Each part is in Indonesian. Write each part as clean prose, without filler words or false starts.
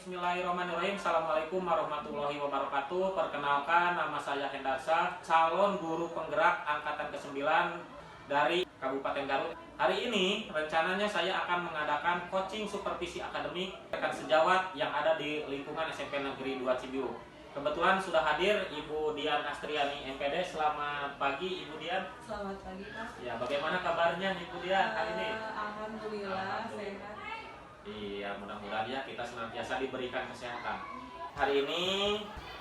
Bismillahirrahmanirrahim. Assalamualaikum warahmatullahi wabarakatuh. Perkenalkan, nama saya Hendarsa, calon guru penggerak angkatan ke-9 dari Kabupaten Garut. Hari ini rencananya saya akan mengadakan coaching supervisi akademik rekan sejawat yang ada di lingkungan SMP Negeri 2 Cibiu. Kebetulan sudah hadir Ibu Dian Astriani MPD. Selamat pagi Ibu Dian. Selamat pagi Pak. Ya, bagaimana kabarnya Ibu Dian hari ini? Alhamdulillah sehat. Iya, mudah-mudahan ya kita senantiasa diberikan kesehatan. Hari ini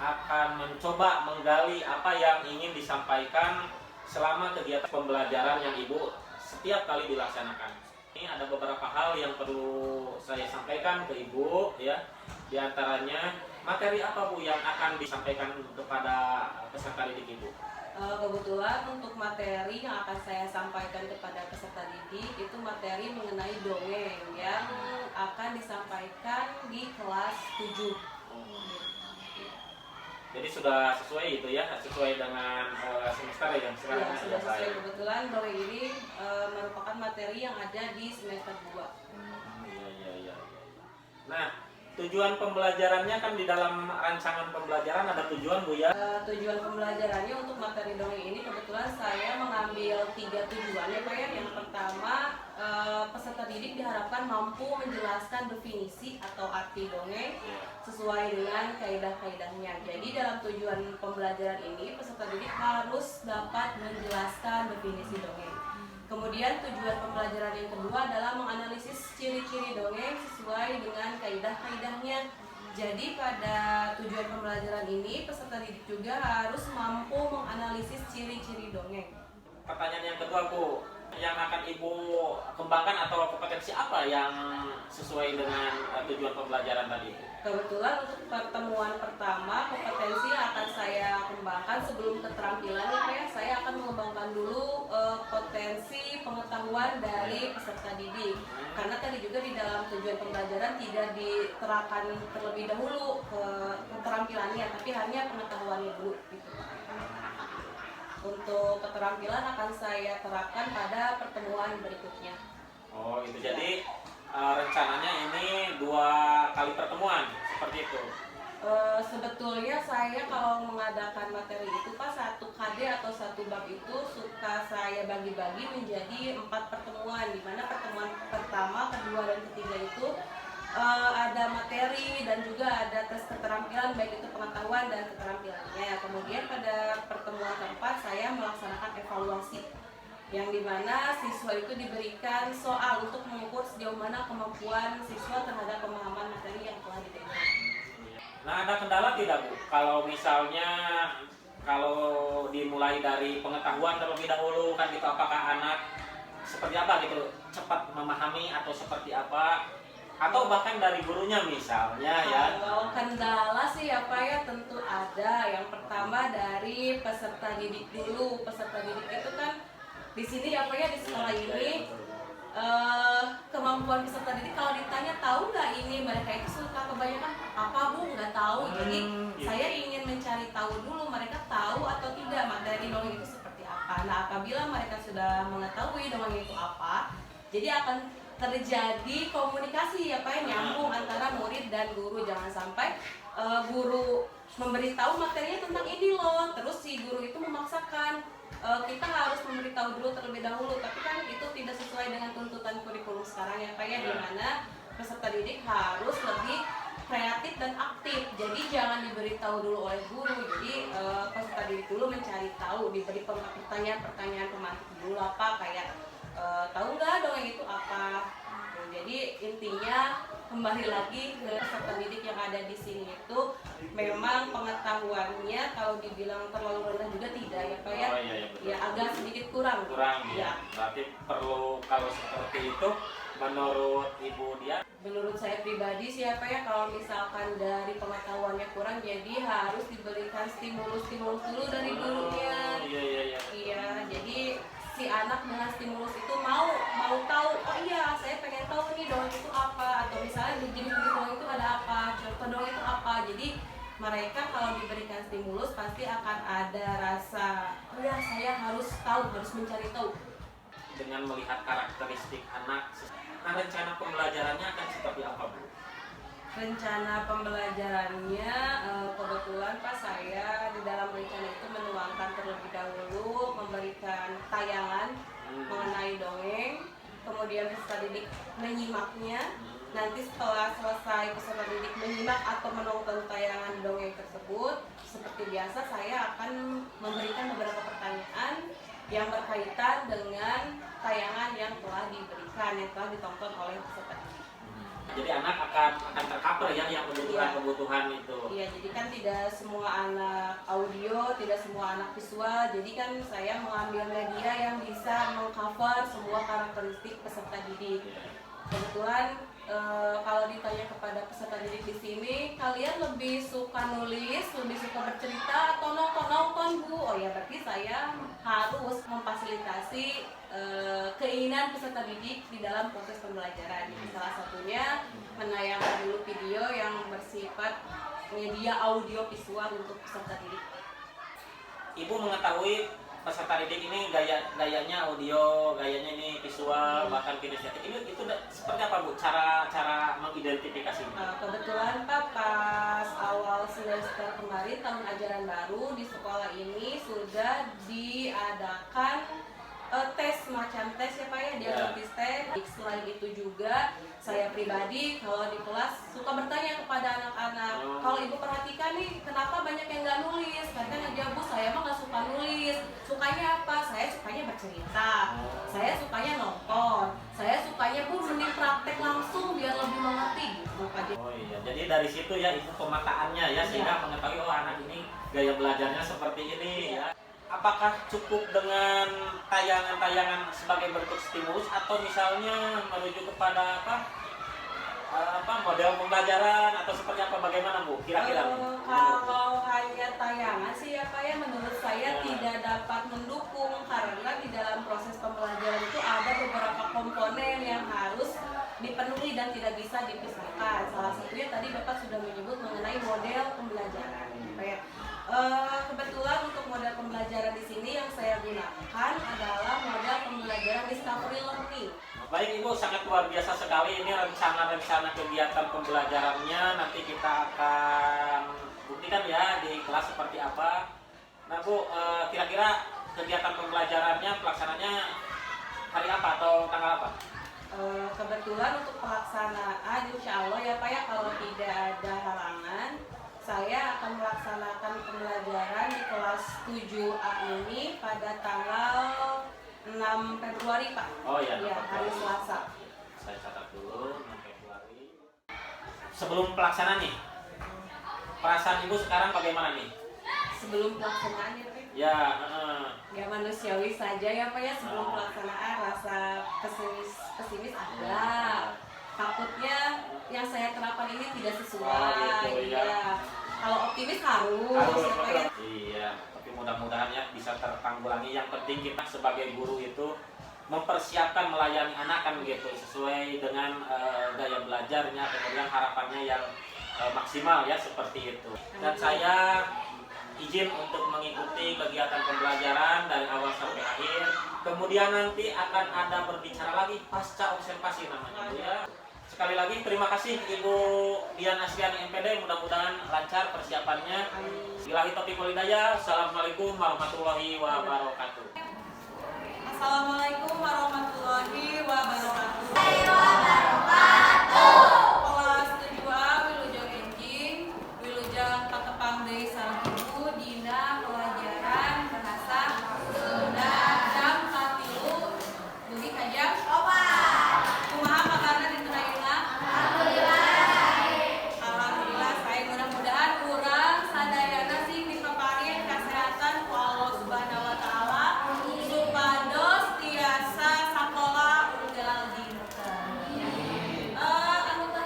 akan mencoba menggali apa yang ingin disampaikan selama kegiatan pembelajaran yang Ibu setiap kali dilaksanakan. Ini ada beberapa hal yang perlu saya sampaikan ke Ibu ya. Di antaranya materi apa Bu yang akan disampaikan kepada peserta didik Ibu? Kebetulan untuk materi yang akan saya sampaikan kepada peserta didik itu materi mengenai dongeng yang akan disampaikan di kelas 7. Jadi sudah sesuai itu ya, sesuai dengan semester yang sekarang Ya, sudah sesuai. Kebetulan dongeng ini merupakan materi yang ada di semester 2. Iya. Nah, tujuan pembelajarannya kan di dalam rancangan pembelajaran ada tujuan Bu ya? Tujuan pembelajarannya untuk materi dongeng ini kebetulan saya mengambil 3 tujuan ya Pak ya. Yang pertama, peserta didik diharapkan mampu menjelaskan definisi atau arti dongeng sesuai dengan kaidah-kaidahnya. Jadi dalam tujuan pembelajaran ini peserta didik harus dapat menjelaskan definisi dongeng. Kemudian tujuan pembelajaran yang kedua adalah menganalisis ciri-ciri dongeng sesuai dengan kaidah-kaidahnya. Jadi pada tujuan pembelajaran ini peserta didik juga harus mampu menganalisis ciri-ciri dongeng. Pertanyaan yang kedua Bu, yang akan Ibu kembangkan atau kompetensi apa yang sesuai dengan tujuan pembelajaran tadi Bu? Kebetulan untuk pertemuan pertama kompetensi yang akan saya kembangkan sebelum keterampilan ya, saya akan mengembangkan dulu potensi pengetahuan dari peserta didik. Karena tadi juga di dalam tujuan pembelajaran tidak diterapkan terlebih dahulu ke keterampilannya, tapi hanya pengetahuannya dulu gitu. Untuk keterampilan akan saya terapkan pada pertemuan berikutnya. Oh itu jadi rencananya ini 2 kali pertemuan seperti itu. Sebetulnya saya kalau mengadakan materi itu Pak, 1 KD atau 1 bab itu suka saya bagi-bagi menjadi 4 pertemuan, di mana pertemuan pertama, kedua, dan ketiga itu ada materi dan juga ada tes keterampilan baik itu pengetahuan dan keterampilannya. Kemudian pada pertemuan keempat saya melaksanakan evaluasi yang dimana siswa itu diberikan soal untuk mengukur sejauh mana kemampuan siswa terhadap pemahaman materi yang telah diberikan. Nah ada kendala tidak Bu? Kalau misalnya dimulai dari pengetahuan terlebih dahulu kan gitu, apakah anak seperti apa gitu cepat memahami atau seperti apa? Atau bahkan dari gurunya misalnya ya? Kalau kendala sih apa ya tentu ada. Yang pertama dari peserta didik dulu. Peserta didik itu kan di sini apa ya, di sekolah ini kemampuan peserta didik kalau ditanya tahu nggak ini, mereka itu suka kebanyakan apa Bu nggak tahu. Jadi saya ingin mencari tahu dulu mereka tahu atau tidak materi dongeng itu seperti apa. Nah apabila mereka sudah mengetahui dongeng itu apa, jadi akan terjadi komunikasi ya Pak, nyambung antara murid dan guru. Jangan sampai guru memberitahu materinya tentang ini loh, terus si guru itu memaksakan kita harus memberitahu dulu terlebih dahulu, tapi kan itu tidak sesuai dengan tuntutan kurikulum sekarang ya Pak ya, di mana peserta didik harus lebih kreatif dan aktif. Jadi jangan diberitahu dulu oleh guru. Jadi peserta didik dulu mencari tahu, diberi pertanyaan-pertanyaan pemantik dulu apa kayak tahu nggak dongeng itu apa. Jadi intinya kembali lagi ke peserta didik yang ada di sini itu memang pengetahuannya kalau dibilang terlalu rendah juga tidak ya Pak ya. Oh, iya, ya agak sedikit kurang. Ya. Berarti perlu kalau seperti itu menurut Ibu Dian? Menurut saya pribadi sih ya Pak ya, kalau misalkan dari pengetahuannya kurang, jadi harus diberikan stimulus dulu dari gurunya. Iya, jadi si anak dengan stimulus itu mau tahu, oh iya saya pengen tahu nih dongeng itu apa, atau misalnya di jenis dongeng itu ada apa, contoh dongeng itu apa. Jadi mereka kalau diberikan stimulus pasti akan ada rasa, oh ya saya harus tahu, harus mencari tahu. Dengan melihat karakteristik anak, nah rencana pembelajarannya akan seperti apa Bu? Rencana pembelajarannya kebetulan Pak, saya di dalam rencana itu menuangkan terlebih dahulu memberikan tayangan mengenai dongeng, kemudian peserta didik menyimaknya. Nanti setelah selesai peserta didik menyimak atau menonton tayangan dongeng tersebut, seperti biasa saya akan memberikan beberapa pertanyaan yang berkaitan dengan tayangan yang telah diberikan, yang telah ditonton oleh peserta didik. Jadi anak akan tercover ya yang kebutuhan itu. Iya, jadi kan tidak semua anak audio, tidak semua anak visual. Jadi kan saya mengambil media yang bisa mengcover semua karakteristik peserta didik. Kebetulan kalau ditanya kepada peserta didik di sini, kalian lebih suka nulis, lebih suka bercerita atau nonton Bu? Oh ya, berarti saya harus memfasilitasi keinginan peserta didik di dalam proses pembelajaran. Salah satunya menayangkan dulu video yang bersifat media audio visual untuk peserta didik. Ibu mengetahui peserta didik ini gayanya audio, gayanya ini visual, bahkan kinestetik. Itu seperti apa Bu? Cara mengidentifikasinya? Kebetulan Pak, pas awal semester kemarin tahun ajaran baru di sekolah ini sudah diadakan tes, semacam tes ya Pak ya, diagnosis tes. Selain itu juga saya pribadi kalau di kelas suka bertanya kepada anak-anak, kalau Ibu perhatikan nih kenapa banyak yang nggak nulis? Kadang aja Bu, saya mah nggak suka nulis. Sukanya apa? Saya sukanya bercerita, saya sukanya nonton, saya sukanya Bu mending praktek langsung biar lebih mengerti gitu Pak. Oh iya, jadi dari situ ya Ibu pemetaannya ya, sehingga mengetahui oh anak ini gaya belajarnya seperti ini ya. Apakah cukup dengan tayangan-tayangan sebagai bentuk stimulus atau misalnya menuju kepada model pembelajaran atau seperti apa, bagaimana Bu kira-kira? Kalau hanya tayangan sih ya Pak ya, menurut saya tidak dapat mendukung karena di dalam proses pembelajaran itu ada beberapa komponen yang harus dipenuhi dan tidak bisa dipisahkan. Salah satunya tadi Bapak sudah menyebut mengenai model pembelajaran. Kebetulan untuk model pembelajaran di sini yang saya gunakan adalah model pembelajaran discovery learning. Baik Ibu, sangat luar biasa sekali ini rencana-rencana kegiatan pembelajarannya. Nanti kita akan buktikan ya di kelas seperti apa. Nah Bu, kira-kira kegiatan pembelajarannya pelaksananya hari apa atau tanggal apa? Kebetulan untuk pelaksanaan insya Allah ya Pak ya, kalau tidak ada halangan, saya akan melaksanakan pembelajaran di kelas 7A ini pada tanggal 6 Februari Pak. Oh iya, ya, hari Selasa. Saya catat dulu 6 Februari. Sebelum pelaksanaan nih, perasaan Ibu sekarang bagaimana nih? Sebelum pelaksanaan ya Pak? Ya, ya manusiawi saja ya Pak ya, sebelum pelaksanaan rasa pesimis ada. Takutnya yang saya terapkan ini tidak sesuai. Ya. Kalau optimis harus. Ya. Iya, tapi mudah-mudahan ya bisa tertanggulangi. Yang penting kita sebagai guru itu mempersiapkan melayani anak kan gitu, sesuai dengan gaya belajarnya, kemudian harapannya yang maksimal ya seperti itu. Dan saya izin untuk mengikuti kegiatan pembelajaran dari awal sampai akhir. Kemudian nanti akan ada berbicara lagi pasca observasi namanya ya. Sekali lagi terima kasih Ibu Dian Asriani MPD, mudah-mudahan lancar persiapannya. Billahi taufiq wal hidayah. Assalamualaikum warahmatullahi wabarakatuh. Assalamualaikum warahmatullahi wabarakatuh. Kelas 7A Wilujeng Enjing, Wilujeng Patepang Deui Salkibu dina pelajaran bahasa Sunda jam 3 dugi ka jam 4. Kumaha kabarna dinten ayeuna? Alhamdulillah, saya mudah-mudahan urang sadayana sih dipaparin kesehatan ku Allah Subhanahu wa taala supados tiasa sakola unggal dinten. Anu teu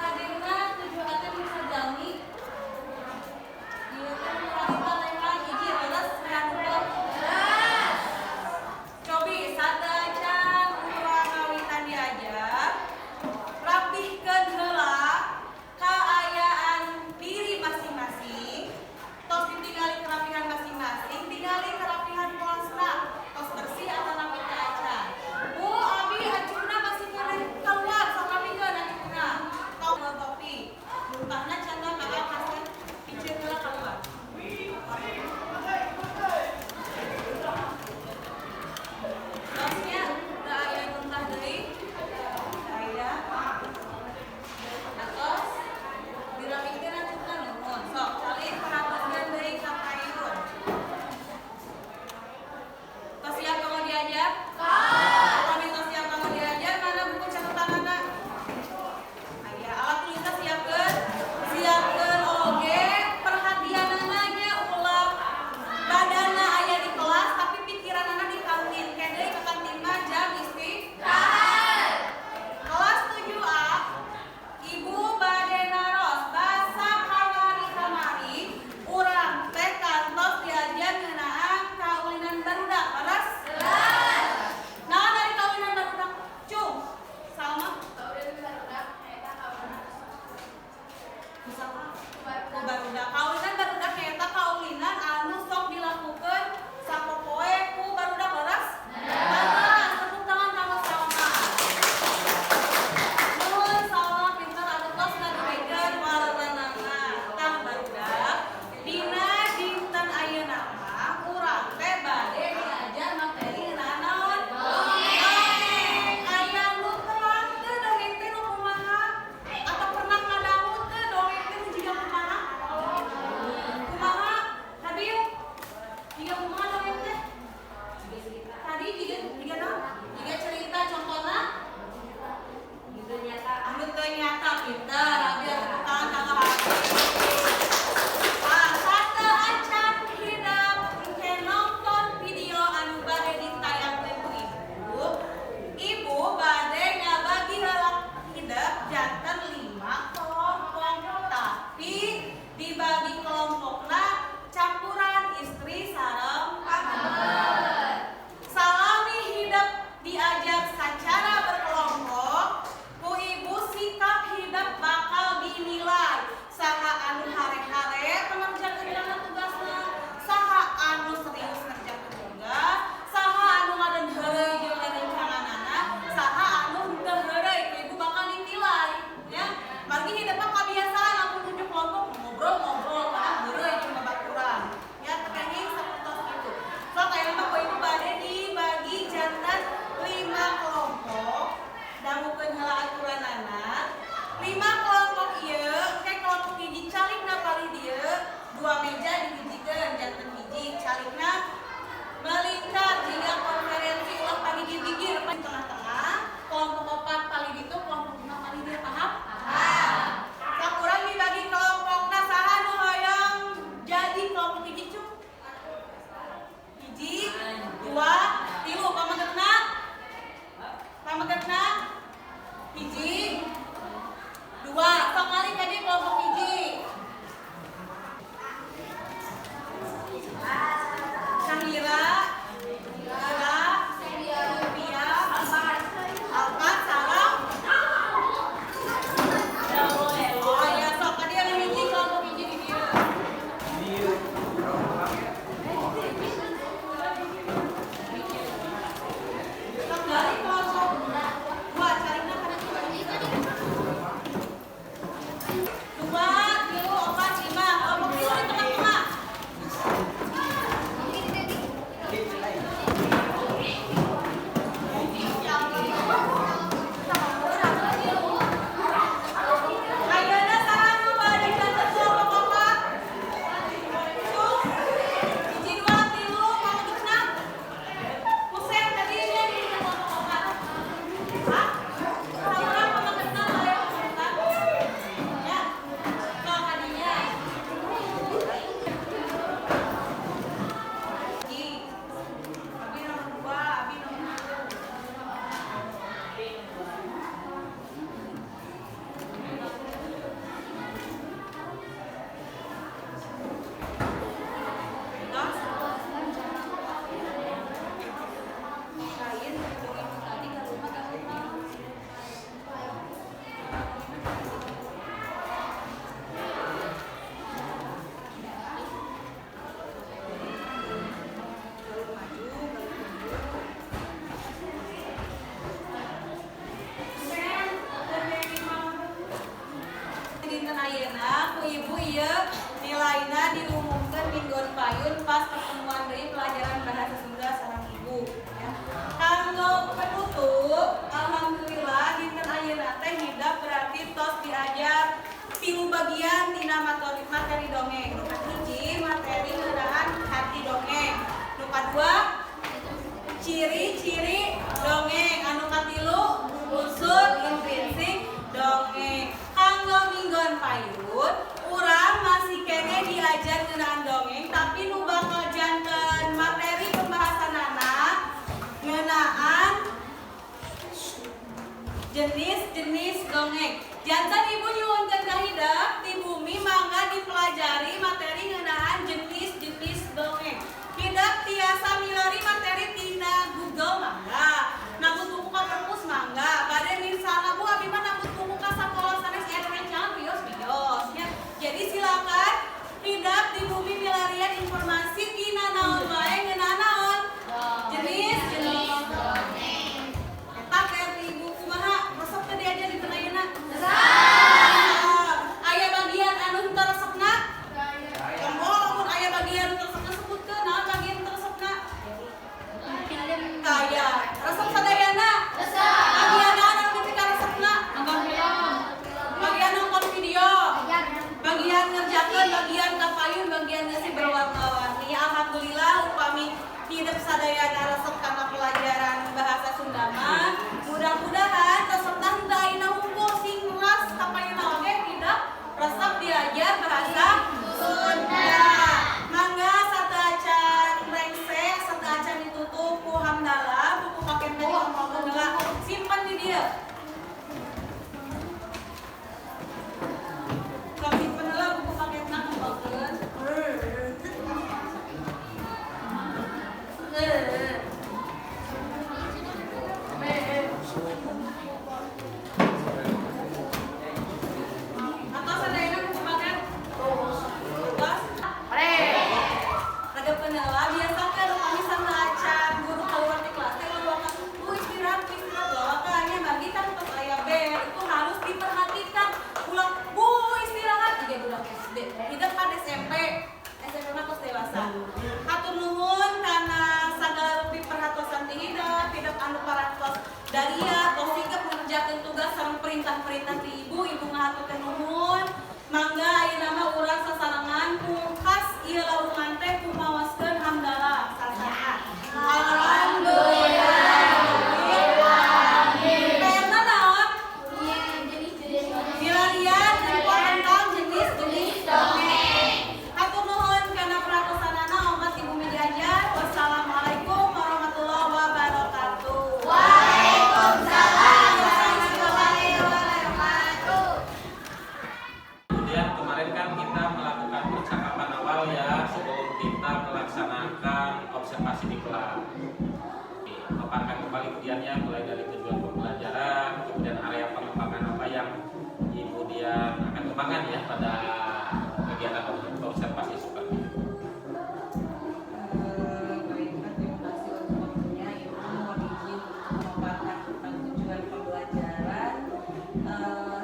jenis-jenis dongeng. Jantan ibu nyuwunkeun kahidap di bumi mangga dipelajari materi ngeunaan jenis-jenis dongeng. Hidup tiasa milari materi tina Google mangga. Nambut buku ka perpus mangga. Bade misalna Bu abi mah nambut buku ka sakola sanes adventure bios nya. Jadi silakan hidup di bumi milarian informasi tina naon wae ngeunaan naon. Jenis-jenis dongeng. Eta kayak ibu kumaha resep teh diajar di penayeuna. Aya bagian anu teu resepna? Mun aya bagian teu resepna sebutkeun naon bagian teu resepna? Kaya resep sadayana. Bagian naon anu pikeun resepna? Bagian nonton video. Bagian ngerjakeun, bagian kapayun, bagian ngisi berwarna-warni. Alhamdulillah upami hidup sadayana resep karena pelajaran bahasa Sunda mah mudah-mudahan resepna henteu ayeuna hungkul sing ras kapayuna oge hidup resep diajar bahasa Sunda. Mangga sateuacan brengsek, sateuacan ditutup ku hamdalah buku paket tadi ngomongkeun heula simpen di dieu. Kalau simpen heula buku paketna ngomongkeun. Atau sadayana buku paket tugas ada penela biasakan upami sateuacan guru keluar di kelas teh ngomongkeun bu istirahat loh makanya bagi kan pas aya bel itu harus diperhatikan ulang bu istirahat juga budak SD hidup kan SMP mah tos dewasa hatur nuhun kana sagala rupi perhatosan ti hidup anu parantos daria tos sigep ngerjakeun tugas sareng perintah-perintah ti ibu ngahaturkeun nuhun mangga ayeuna mah urang sasarengan pungkas ieu lawungan teh kumawaskeun hamdalah sasaha alhamdulillah perna naon milarian info tentang jenis-jenis dongeng. Hatur nuhun kana peratosanana umat ibu Midiajar. Wassalamualaikum warahmatullahi wabarakatuh. Waalaikumsalam warahmatullahi wabarakatuh. Kemudian kemarin kan kita melakukan percakapan awal ya sebelum kita melaksanakan observasi di kelas. Paparkan kembali kemudiannya mulai dari tujuan pembelajaran, kemudian area pengembangan apa yang Ibu Dian akan kembangkan ya pada kegiatan observasi seperti itu. Baiklah, terima kasih untuk waktunya. Ibu mohon izin untuk memaparkan tentang tujuan pembelajaran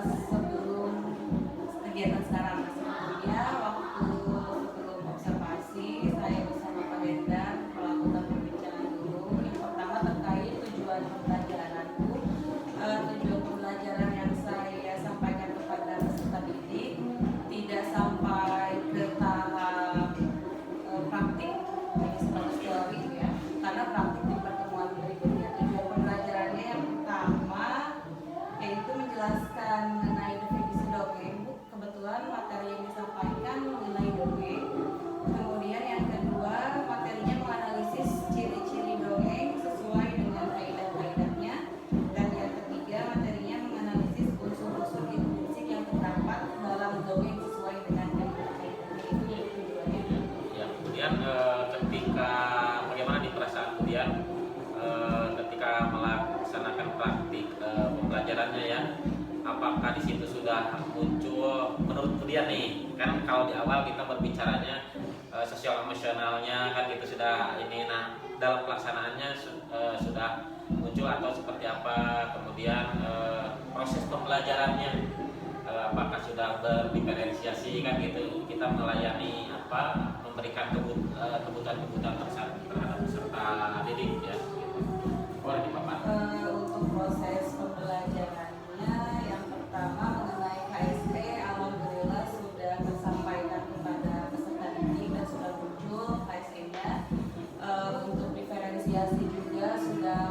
sebelum kegiatan sekarang. Sebelumnya waktu sebelum observasi saya bersama Pak Hendar melakukan perbincangan dulu. Yang pertama terkait tujuan pembelajaranku. Tujuan pembelajaran yang saya sampaikan kepada peserta didik tidak sampai ke tahap praktik hanya sebatas teori ya, karena praktik di pertemuan berikutnya. Tujuan pembelajarannya yang pertama yaitu menjelaskan mengenai definisi dongeng. Kebetulan materi yang disampaikan mengenai dongeng. Kemudian yang kedua materinya menganalisis ciri-ciri dongeng sesuai dengan kaidah-kaidahnya. Dan yang ketiga materinya menganalisis unsur-unsur intrinsik yang terdapat dalam dongeng sesuai dengan kaidah-kaidahnya. Itu tujuannya. Ya, kemudian ketika bagaimana di perasaan kemudian ketika melaksanakan praktik pembelajarannya ya, apakah di situ sudah muncul menurut kemudian nih kan kalau di awal kita berbicaranya sosial emosionalnya kan itu sudah ini, nah dalam pelaksanaannya sudah muncul atau seperti apa, kemudian proses pembelajarannya apakah sudah berdiferensiasi kan gitu, kita melayani apa, memberikan kebutuhan-kebutuhan terhadap peserta didik ya gitu. Boleh dipaparkan. Untuk proses pembelajarannya yang pertama mengenai KSP alhamdulillah sudah tersampaikan kepada peserta didik dan sudah muncul KSP-nya. Untuk diferensiasi juga sudah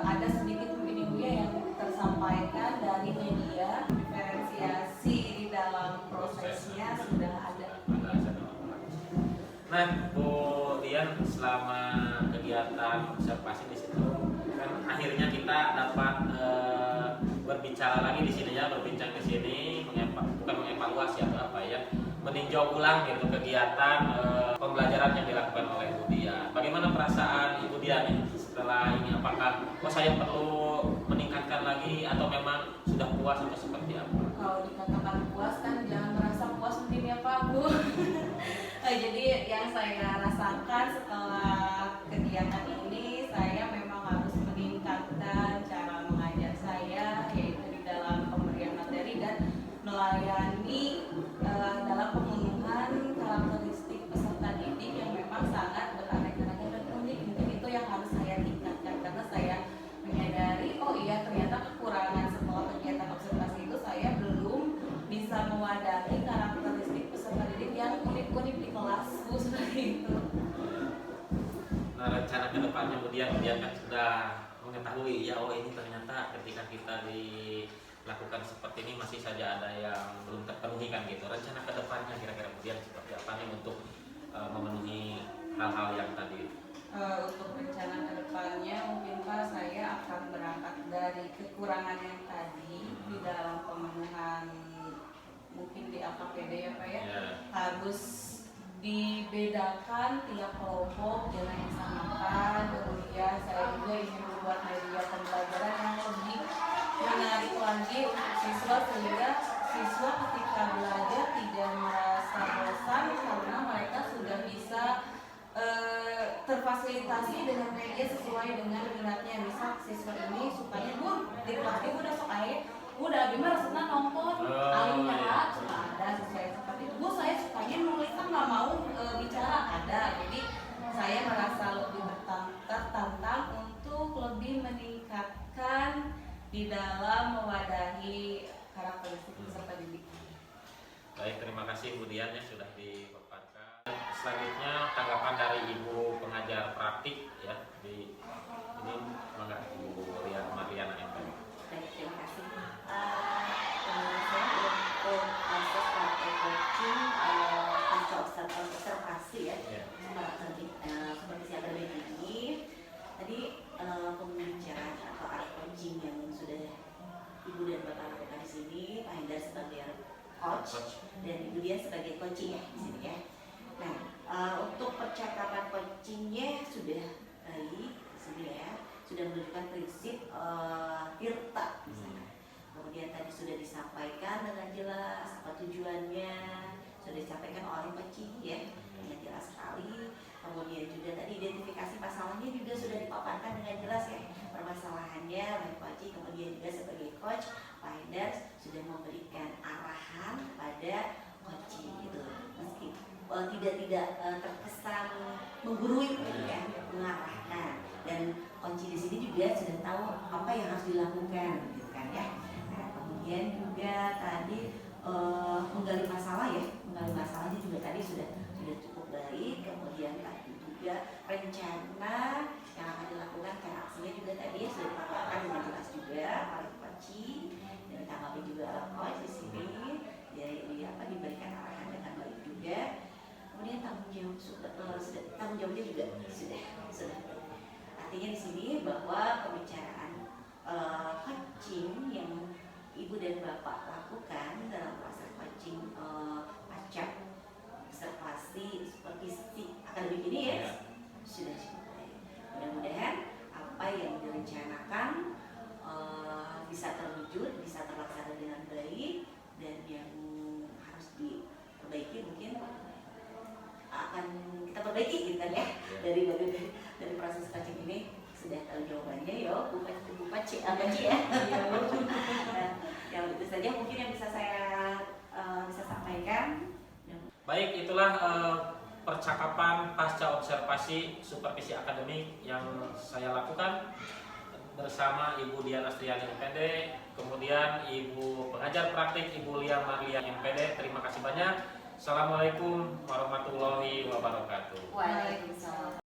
ada sedikit mungkin Ibu ya yang tersampaikan dari media. Diferensiasi di dalam prosesnya sudah ada. Nah, Bu Dian selama kegiatan observasi di situ kan akhirnya kita dapat berbicara berbicara lagi di sini ya, berbincang di sini, bukan mengevaluasi atau apa ya, meninjau ulang gitu kegiatan pembelajaran yang dilakukan oleh Ibu Dian. Bagaimana perasaan Ibu Dian nih setelah ini? Apakah saya perlu meningkatkan lagi atau memang sudah puas atau seperti apa? Kalau dikatakan puas kan jangan merasa puas mungkin ya Pak Bu. Jadi yang saya rasakan setelah kegiatan ini, saya memang harus meningkatkan cara mengajar saya, yaitu di dalam pemberian materi dan melayani dalam pemenuhan karakteristik peserta didik yang memang sangat beraneka ragam dan unik. Mungkin itu yang harus saya tingkatkan karena saya menyadari, oh iya ternyata kekurangan setelah kegiatan observasi itu saya belum bisa mewadahi karakteristik peserta didik yang unik-unik di kelas, Bu, seperti itu. Nah, rencana kedepannya kemudian kan sudah mengetahui ya, oh ini ternyata ketika kita dilakukan seperti ini masih saja ada yang belum terpenuhi kan gitu. Rencana kedepannya kira-kira kemudian seperti apa nih untuk memenuhi hal-hal yang tadi? Untuk rencana kedepannya mungkin Pak, saya akan berangkat dari kekurangan yang tadi di dalam pemenuhan mungkin di AKPD ya Pak ya. Harus dibedakan tiap kelompok, jangan disamakan. Kemudian saya juga ingin membuat media pembelajaran yang lebih menarik lagi untuk siswa, sehingga siswa ketika belajar tidak merasa bosan karena mereka sudah bisa terfasilitasi dengan media sesuai dengan minatnya. Misal siswa ini sukanya, Bu, di kelas ini udah sok air, udah Bima resepnya nonton, alimnya suka ada sesuai seperti itu. Bu, saya sukanya nulisan, nggak mau bicara, ada. Jadi saya merasa lebih tertantang untuk lebih meningkatkan di dalam mewadahi karakteristik peserta didik. Baik, terima kasih Bu Dian yang sudah dipaparkan. Selanjutnya tanggapan dari Ibu pengajar praktik ya di ini, mangga Ibu Mariana MP. Baik, terima kasih. Menurut saya untuk proses praktek coaching pasca observasi ya, seperti siapa ini tadi pembicaraan atau arah coaching yang sudah Ibu dan Bapak lakukan di sini, Pak Hendar sebagai coach dan Ibu Dian sebagai coaching ya di sini ya. Nah, untuk percakapan coachingnya sudah baik di sini ya, sudah menunjukkan prinsip Tirta misalnya. Kemudian tadi sudah disampaikan dengan jelas apa tujuannya, sudah disampaikan oleh coaching ya dengan jelas sekali. Kemudian juga tadi identifikasi masalahnya juga sudah dipaparkan dengan jelas ya, permasalahannya oleh coaching. Kemudian juga sebagai coach, Pak Hendar sudah memberikan arahan pada coaching gitu, meski tidak terkesan menggurui ya, mengarahkan. Dan coaching di sini juga sudah tahu apa yang harus dilakukan gitu kan ya. Nah, kemudian juga tadi menggali masalah ya, menggali masalahnya juga tadi sudah cukup baik. Kemudian tadi juga rencana yang akan dilakukan cara aksinya juga tadi sudah dipaparkan dengan jelas juga oleh coaching dan ditanggapi juga oleh coach di sini. Diberikan arahan dengan baik juga. Kemudian tanggung jawabnya juga sudah. Artinya di sini bahwa pembicaraan coaching yang Ibu dan Bapak lakukan dalam proses coaching pasca observasi seperti akademik ini ya sudah cukup baik. Mudah-mudahan apa yang direncanakan bisa terwujud, bisa terlaksana dengan baik, dan yang harus diperbaiki mungkin akan kita perbaiki gitu kan ya. Dari proses coaching ini sudah tahu jawabannya ya Bu Paci ya. Nah, yang itu saja mungkin yang bisa saya sampaikan. Baik, itulah percakapan pasca observasi supervisi akademik yang saya lakukan bersama Ibu Dian Astriani MPD, kemudian Ibu pengajar praktik Ibu Lia Marlia MPD. Terima kasih banyak. Assalamualaikum warahmatullahi wabarakatuh. Waalaikumsalam.